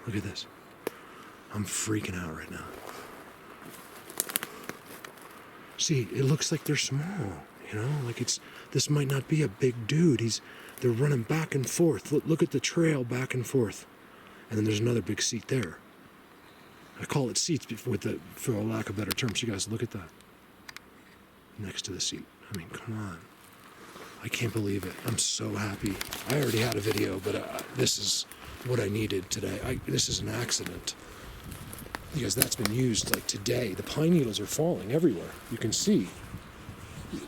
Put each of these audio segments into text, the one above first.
Look at this. I'm freaking out right now. See, it looks like they're small, you know? Like this might not be a big dude. They're running back and forth. Look at the trail back and forth. And then there's another big seat there. I call it seats for a lack of better terms. You guys, look at that. Next to the seat. I mean, come on. I can't believe it. I'm so happy. I already had a video, but this is what I needed today. This is an accident. Because that's been used like today. The pine needles are falling everywhere. You can see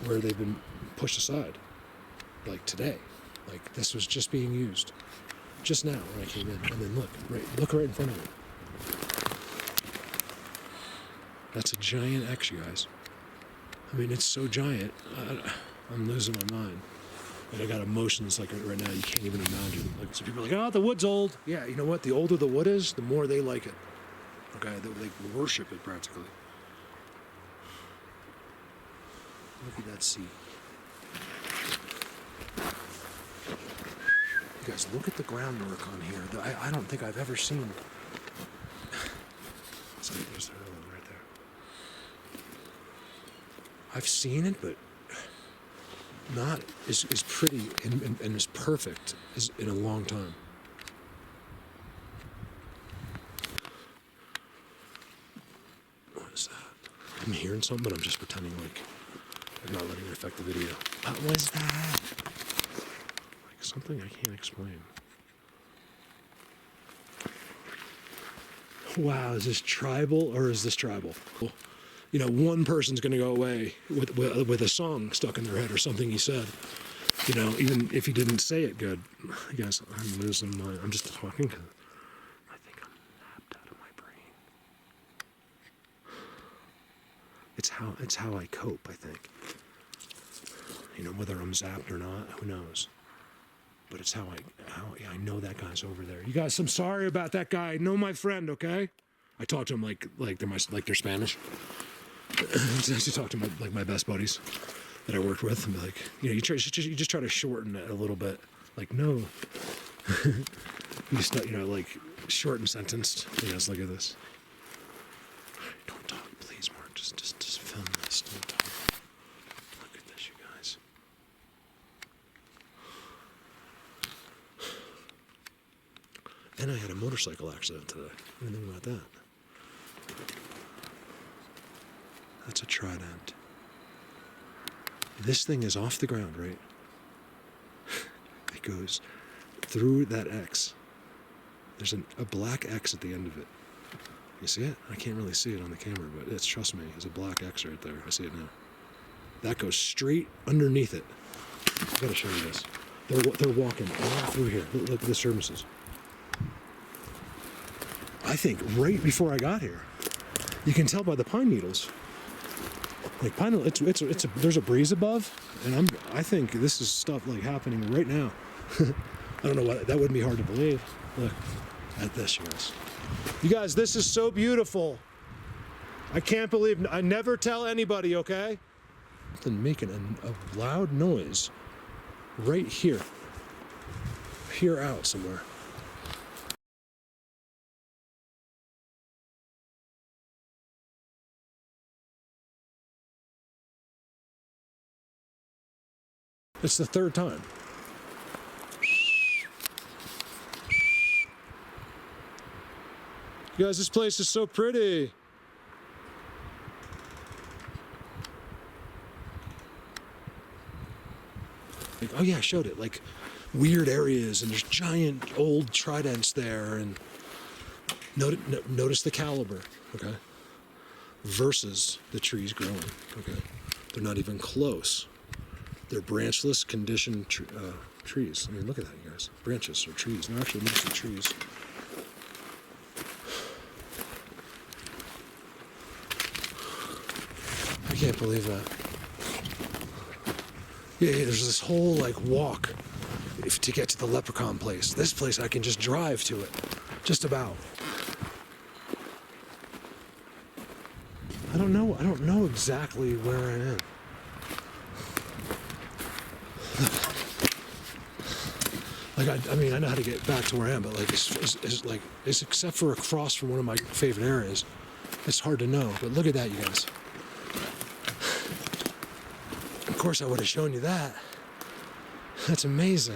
where they've been pushed aside. Like today. Like this was just being used. Just now when I came in. And then look right in front of me. That's a giant X, you guys. I mean, it's so giant. I'm losing my mind. And I got emotions like right now you can't even imagine. Like some people are like, oh, the wood's old. Yeah, you know what? The older the wood is, the more they like it. Okay, they worship it practically. Look at that seat. You guys, look at the groundwork on here. I don't think I've ever seen. There's the other one right there. I've seen it, but not as pretty and as perfect as in a long time. What is that? I'm hearing something, but I'm just pretending like I'm not letting it affect the video. What was that? Like something I can't explain. Wow, is this tribal or is this tribal? You know, one person's going to go away with a song stuck in their head or something he said. You know, even if he didn't say it good. I guess I'm losing my... I'm just talking because I think I'm napped out of my brain. It's how I cope, I think. You know, whether I'm zapped or not, who knows? But it's how I know that guy's over there. You guys, I'm sorry about that guy. I know my friend, okay? I talk to him like they're Spanish. I used to talk to my best buddies that I worked with and be like, you know, you just try to shorten it a little bit. Like, no. You just, you know, like shorten sentenced. You guys, look at this. Don't talk, please, Mark. Just film this. Don't talk. Look at this, you guys. And I had a motorcycle accident today. I didn't think about that. That's a trident. This thing is off the ground, right? It goes through that X. There's a black X at the end of it. You see it? I can't really see it on the camera, but trust me, there's a black X right there. I see it now. That goes straight underneath it. I gotta show you this. They're walking all through here. Look at the services. I think right before I got here, you can tell by the pine needles. Like pine needles, there's a breeze above, and I think this is stuff like happening right now. I don't know why that wouldn't be hard to believe. Look at this, you guys. You guys, this is so beautiful. I can't believe. I never tell anybody, okay? Then making a loud noise right here. Here out somewhere. It's the third time. You guys, this place is so pretty. Like, oh yeah, I showed it. Like weird areas, and there's giant old tridents there, and notice the caliber, okay? Versus the trees growing, okay? They're not even close. They're branchless, conditioned trees. I mean, look at that, you guys. Branches or trees. They're actually mostly trees. I can't believe that. Yeah, there's this whole, like, walk to get to the leprechaun place. This place, I can just drive to it. Just about. I don't know exactly where I am. Like, I mean, I know how to get back to where I am, but like, it's except for across from one of my favorite areas, it's hard to know. But look at that, you guys. Of course, I would have shown you that. That's amazing.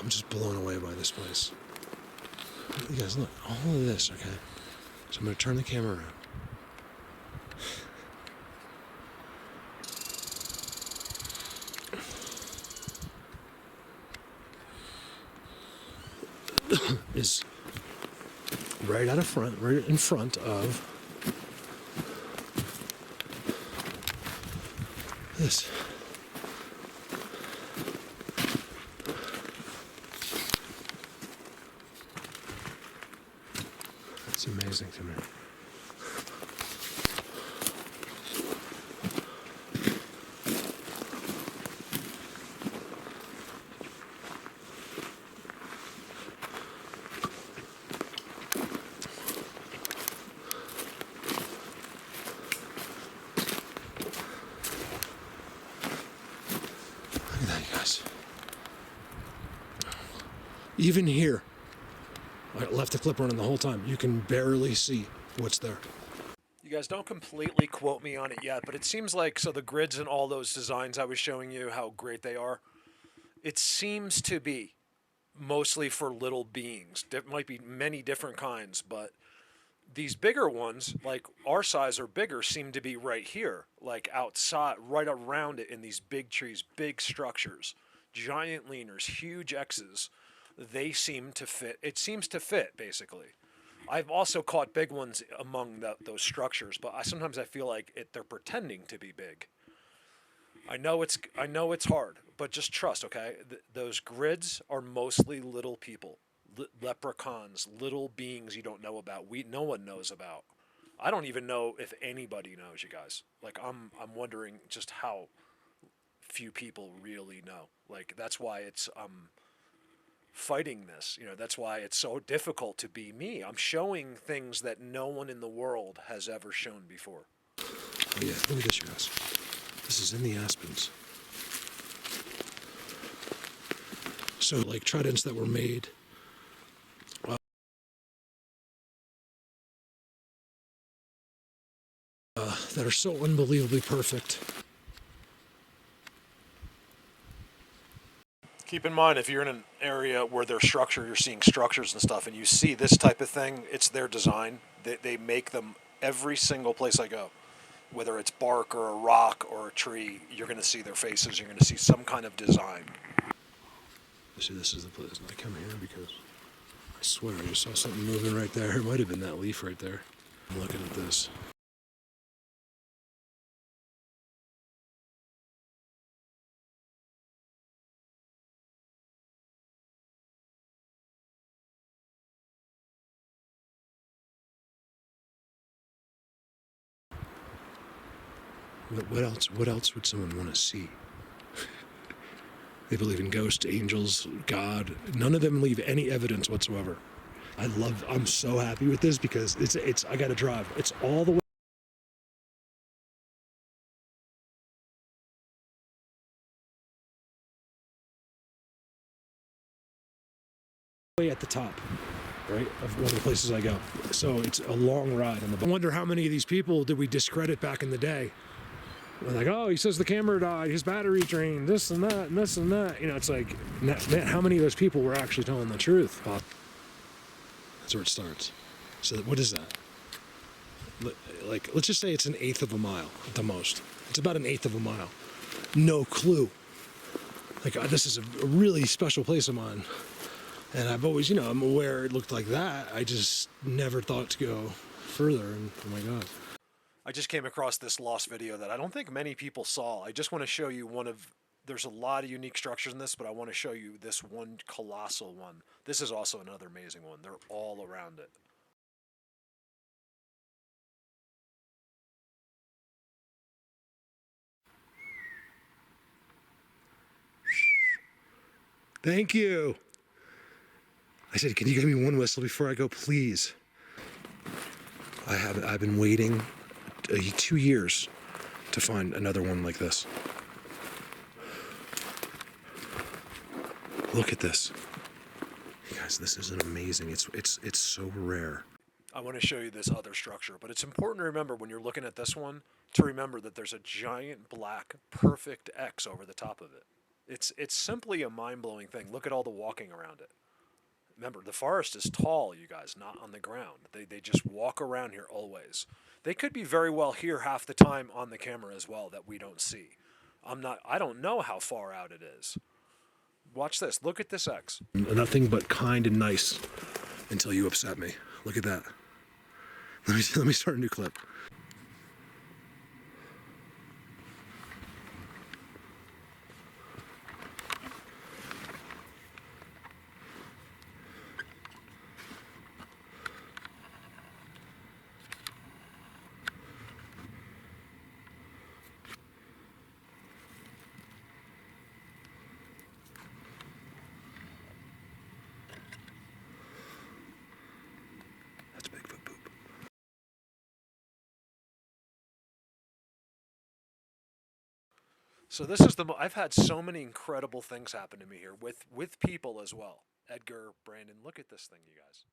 I'm just blown away by this place. You guys, look, all of this, okay? So I'm going to turn the camera around. Is right out of front, right in front of this. It's amazing to me. Look at that, you guys. Even here, I left the clip running the whole time. You can barely see what's there. You guys don't completely quote me on it yet, but it seems like, so the grids and all those designs I was showing you, how great they are, it seems to be mostly for little beings. There might be many different kinds, but these bigger ones, like our size or bigger, seem to be right here, like outside, right around it in these big trees, big structures, giant leaners, huge X's. They seem to fit. It seems to fit, basically. I've also caught big ones among those structures, but sometimes I feel like they're pretending to be big. I know it's hard, but just trust, okay? Those grids are mostly little people, leprechauns, little beings you don't know about. No one knows about. I don't even know if anybody knows, you guys. Like I'm wondering just how few people really know. Like that's why it's fighting this. You know, that's why it's so difficult to be me. I'm showing things that no one in the world has ever shown before. Oh yeah, look at this, you guys. This is in the aspens. So like tridents that were made that are so unbelievably perfect. Keep in mind, if you're in an area where there's structure, you're seeing structures and stuff, and you see this type of thing, it's their design. They make them every single place I go. Whether it's bark or a rock or a tree, you're going to see their faces. You're going to see some kind of design. See, this is the place. I come here because I swear I just saw something moving right there. It might have been that leaf right there. I'm looking at this. What else? What else would someone want to see? They believe in ghosts, angels, God. None of them leave any evidence whatsoever. I'm so happy with this because I got to drive. It's all the way at the top, right, of one of the places I go. So it's a long ride. I wonder how many of these people did we discredit back in the day? We're like, oh, he says the camera died, his battery drained, this and that, and this and that. You know, it's like, man, how many of those people were actually telling the truth? That's where it starts. So what is that? Like, let's just say it's an eighth of a mile at the most. It's about an eighth of a mile. No clue. Like, this is a really special place of mine. And I've always, I'm aware it looked like that. I just never thought to go further. And oh my God. I just came across this lost video that I don't think many people saw. I just want to show you there's a lot of unique structures in this, but I want to show you this one colossal one. This is also another amazing one. They're all around it. Thank you. I said, can you give me one whistle before I go, please? I've been waiting 2 years to find another one like this. Look at this. You guys, this is an amazing. It's so rare. I want to show you this other structure, but it's important to remember when you're looking at this one to remember that there's a giant black perfect X over the top of it. It's simply a mind-blowing thing. Look at all the walking around it. Remember, the forest is tall, you guys, not on the ground. They just walk around here always. They could be very well here half the time on the camera as well that we don't see. I don't know how far out it is. Watch this. Look at this X. Nothing but kind and nice until you upset me. Look at that. Let me start a new clip. That's Bigfoot poop. So this is I've had so many incredible things happen to me here with people as well. Edgar, Brandon, look at this thing, you guys.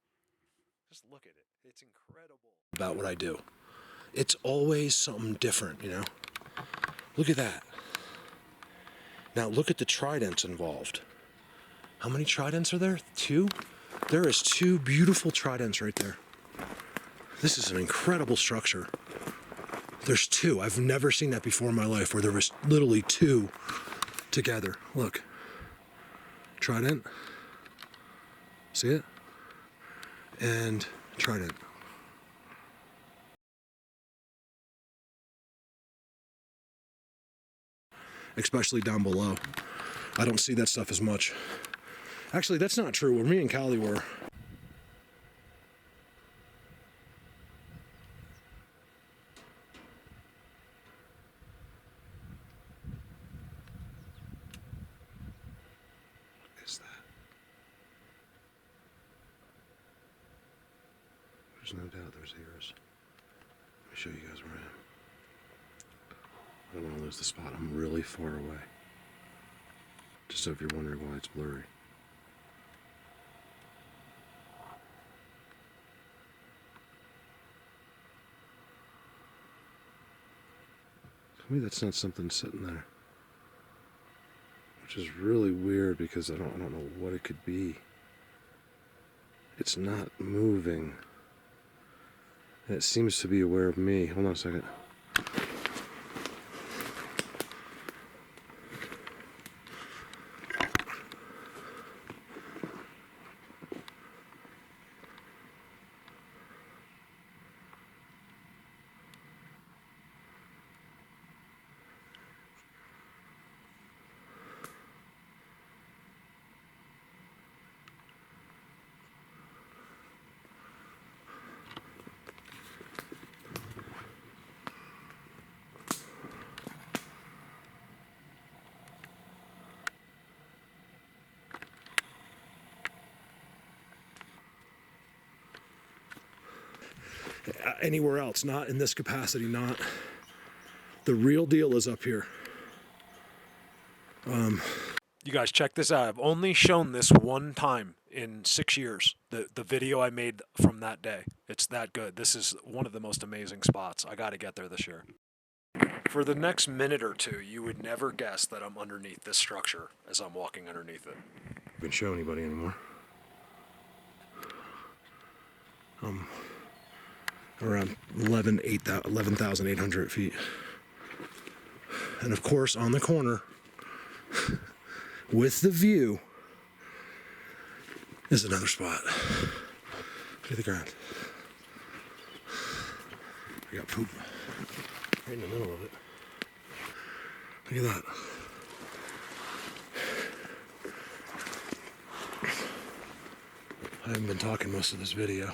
Just look at it. It's incredible. About what I do. It's always something different, you know? Look at that. Now look at the tridents involved. How many tridents are there? 2? There is 2 beautiful tridents right there. This is an incredible structure. There's 2. I've never seen that before in my life where there was literally 2 together. Look. Trident. See it? And trident. Especially down below. I don't see that stuff as much. Actually, that's not true. Where me and Callie were, what is that? There's no doubt there's ears. Let me show you guys where I am. I don't want to lose the spot. I'm really far away. Just so if you're wondering why it's blurry. Tell me that's not something sitting there. Which is really weird because I don't know what it could be. It's not moving. And it seems to be aware of me. Hold on a second. Anywhere else, not in this capacity, not. The real deal is up here. You guys, check this out. I've only shown this one time in 6 years. The video I made from that day. It's that good. This is one of the most amazing spots. I got to get there this year. For the next minute or two, you would never guess that I'm underneath this structure as I'm walking underneath it. Can't show anybody anymore. Around 11,800 feet. And of course, on the corner, with the view, is another spot. Look at the ground. I got poop right in the middle of it. Look at that. I haven't been talking most of this video.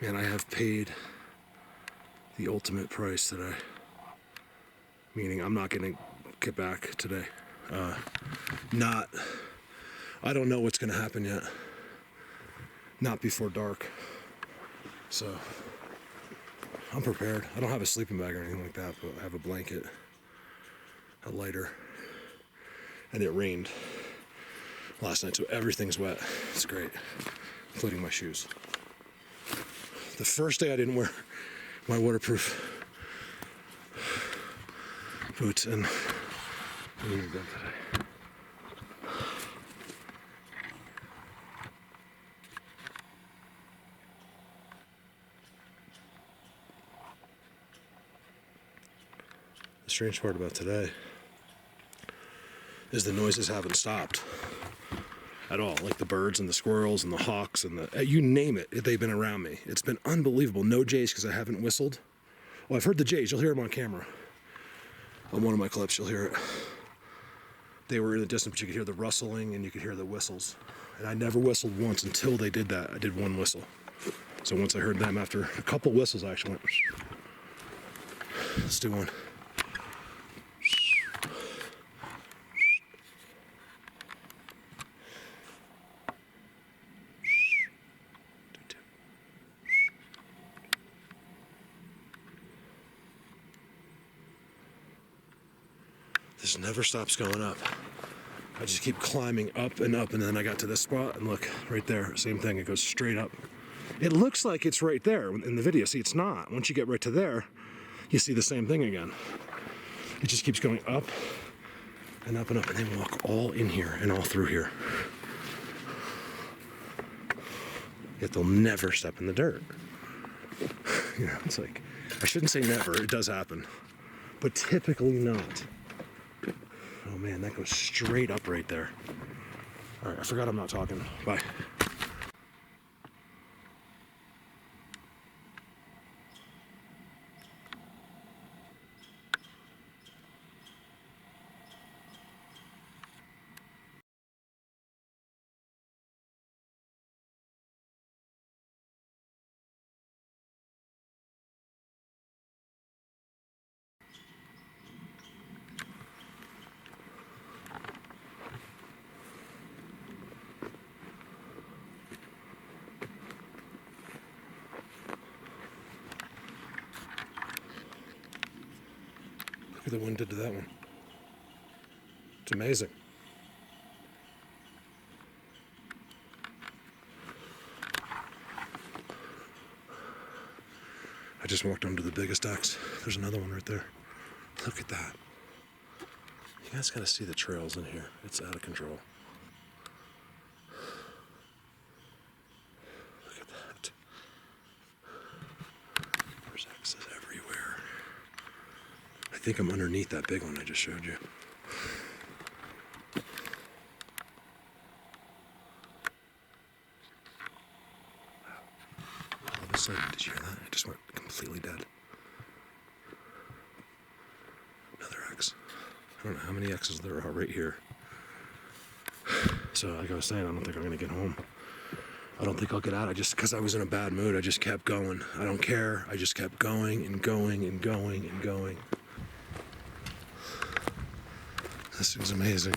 Man, I have paid the ultimate price today. Meaning I'm not going to get back today. I don't know what's going to happen yet. Not before dark. So I'm prepared. I don't have a sleeping bag or anything like that, but I have a blanket, a lighter, and it rained last night, so everything's wet. It's great, including my shoes. The first day I didn't wear my waterproof boots, and I needed them today. The strange part about today is the noises haven't stopped at all. Like the birds and the squirrels and the hawks and the, you name it, they've been around me. It's been unbelievable. No jays because I haven't whistled. Oh, I've heard the jays. You'll hear them on camera. On one of my clips, you'll hear it. They were in the distance, but you could hear the rustling and you could hear the whistles. And I never whistled once until they did that. I did one whistle. So once I heard them, after a couple whistles, I actually went, let's do one. This never stops going up. I just keep climbing up, and then I got to this spot, and look, right there, same thing, it goes straight up. It looks like it's right there in the video. See, it's not. Once you get right to there, you see the same thing again. It just keeps going up and up and up, and they walk all in here and all through here. Yet they'll never step in the dirt. You know, it's like, I shouldn't say never, it does happen, but typically not. Oh man, that goes straight up right there. All right, I forgot I'm not talking. Bye. Look what the wind did to that one. It's amazing. I just walked onto the biggest X. There's another one right there. Look at that. You guys gotta see the trails in here. It's out of control. Look at that. There's X's everywhere. I think I'm underneath that big one I just showed you. All of a sudden, did you hear that? It just went completely dead. Another X. I don't know how many X's there are right here. So like I was saying, I don't think I'm gonna get home. I don't think I'll get out. Because I was in a bad mood, I just kept going. I don't care. I just kept going and going and going and going. This is amazing.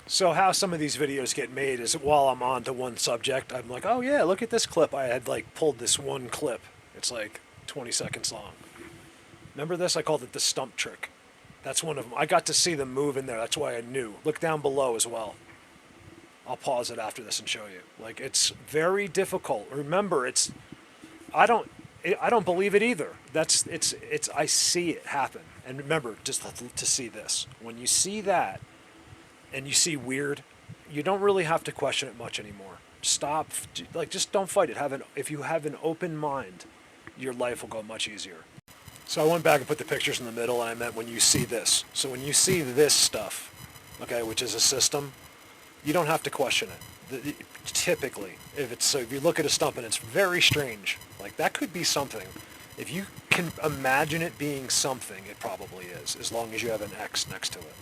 So how some of these videos get made is while I'm on to one subject, I'm like, oh yeah, look at this clip. I had like pulled this one clip. It's like 20 seconds long. Remember this? I called it the stump trick. That's one of them. I got to see them move in there. That's why I knew. Look down below as well. I'll pause it after this and show you. Like, it's very difficult. Remember, I don't believe it either. I see it happen. And remember, just to see this. When you see that, and you see weird, you don't really have to question it much anymore. Stop, like, just don't fight it. If you have an open mind, your life will go much easier. So I went back and put the pictures in the middle, and I meant when you see this. So when you see this stuff, okay, which is a system, you don't have to question it. Typically, if you look at a stump and it's very strange, like that could be something. If you can imagine it being something, it probably is, as long as you have an X next to it.